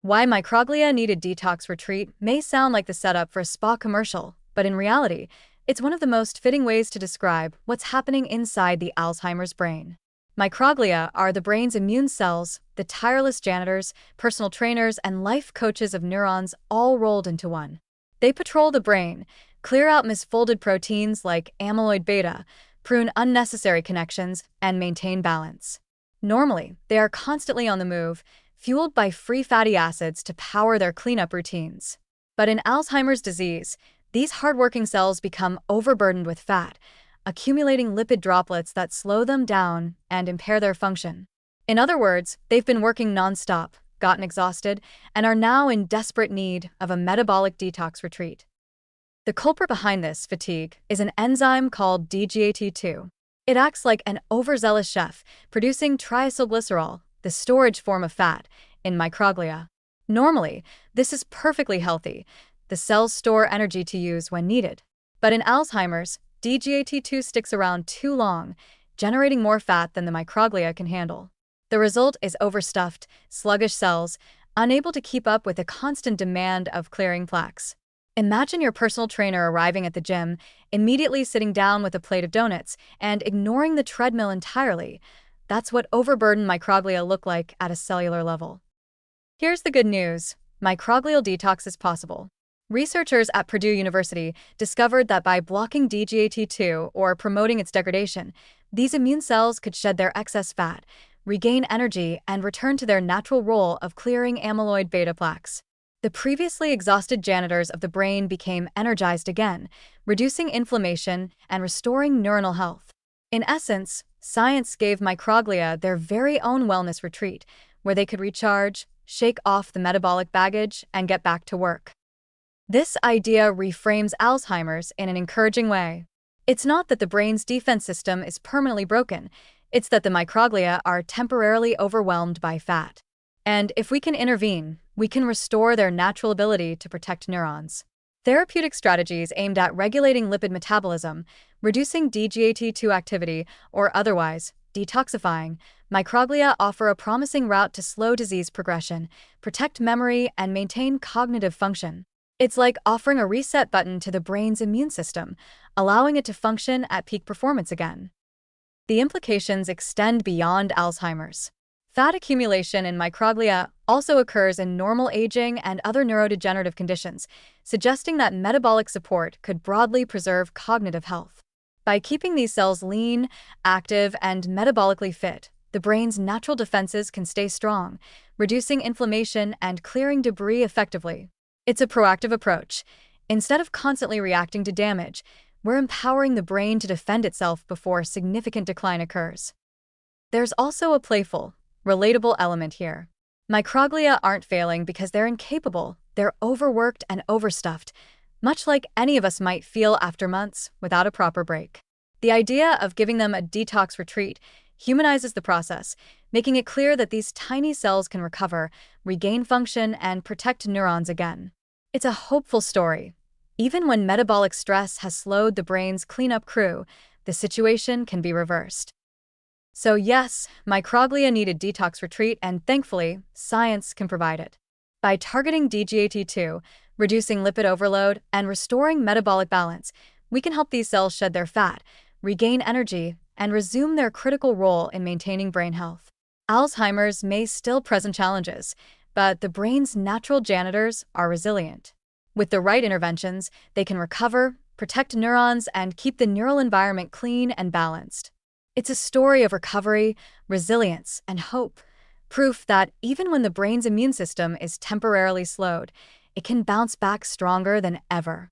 Why microglia need a detox retreat may sound like the setup for a spa commercial, but in reality, it's one of the most fitting ways to describe what's happening inside the Alzheimer's brain. Microglia are the brain's immune cells, the tireless janitors, personal trainers, and life coaches of neurons all rolled into one. They patrol the brain, clear out misfolded proteins like amyloid beta, prune unnecessary connections, and maintain balance. Normally, they are constantly on the move, fueled by free fatty acids to power their cleanup routines. But in Alzheimer's disease, these hardworking cells become overburdened with fat, accumulating lipid droplets that slow them down and impair their function. In other words, they've been working nonstop, gotten exhausted, and are now in desperate need of a metabolic detox retreat. The culprit behind this fatigue is an enzyme called DGAT2. It acts like an overzealous chef, producing triacylglycerol, the storage form of fat, in microglia. Normally, this is perfectly healthy. The cells store energy to use when needed. But in Alzheimer's, DGAT2 sticks around too long, generating more fat than the microglia can handle. The result is overstuffed, sluggish cells, unable to keep up with the constant demand of clearing plaques. Imagine your personal trainer arriving at the gym, immediately sitting down with a plate of donuts, and ignoring the treadmill entirely. That's what overburdened microglia look like at a cellular level. Here's the good news. Microglial detox is possible. Researchers at Purdue University discovered that by blocking DGAT2 or promoting its degradation, these immune cells could shed their excess fat, regain energy, and return to their natural role of clearing amyloid beta plaques. The previously exhausted janitors of the brain became energized again, reducing inflammation and restoring neuronal health. In essence, science gave microglia their very own wellness retreat, where they could recharge, shake off the metabolic baggage, and get back to work. This idea reframes Alzheimer's in an encouraging way. It's not that the brain's defense system is permanently broken, it's that the microglia are temporarily overwhelmed by fat. And if we can intervene, we can restore their natural ability to protect neurons. Therapeutic strategies aimed at regulating lipid metabolism, reducing DGAT2 activity, or otherwise detoxifying microglia offer a promising route to slow disease progression, protect memory, and maintain cognitive function. It's like offering a reset button to the brain's immune system, allowing it to function at peak performance again. The implications extend beyond Alzheimer's. Fat accumulation in microglia also occurs in normal aging and other neurodegenerative conditions, suggesting that metabolic support could broadly preserve cognitive health. By keeping these cells lean, active, and metabolically fit, the brain's natural defenses can stay strong, reducing inflammation and clearing debris effectively. It's a proactive approach. Instead of constantly reacting to damage, we're empowering the brain to defend itself before significant decline occurs. There's also a playful, relatable element here. Microglia aren't failing because they're incapable, they're overworked and overstuffed, much like any of us might feel after months without a proper break. The idea of giving them a detox retreat humanizes the process, making it clear that these tiny cells can recover, regain function, and protect neurons again. It's a hopeful story. Even when metabolic stress has slowed the brain's cleanup crew, the situation can be reversed. So yes, microglia need a detox retreat, and thankfully, science can provide it. By targeting DGAT2, reducing lipid overload, and restoring metabolic balance, we can help these cells shed their fat, regain energy, and resume their critical role in maintaining brain health. Alzheimer's may still present challenges, but the brain's natural janitors are resilient. With the right interventions, they can recover, protect neurons, and keep the neural environment clean and balanced. It's a story of recovery, resilience, and hope, proof that even when the brain's immune system is temporarily slowed, it can bounce back stronger than ever.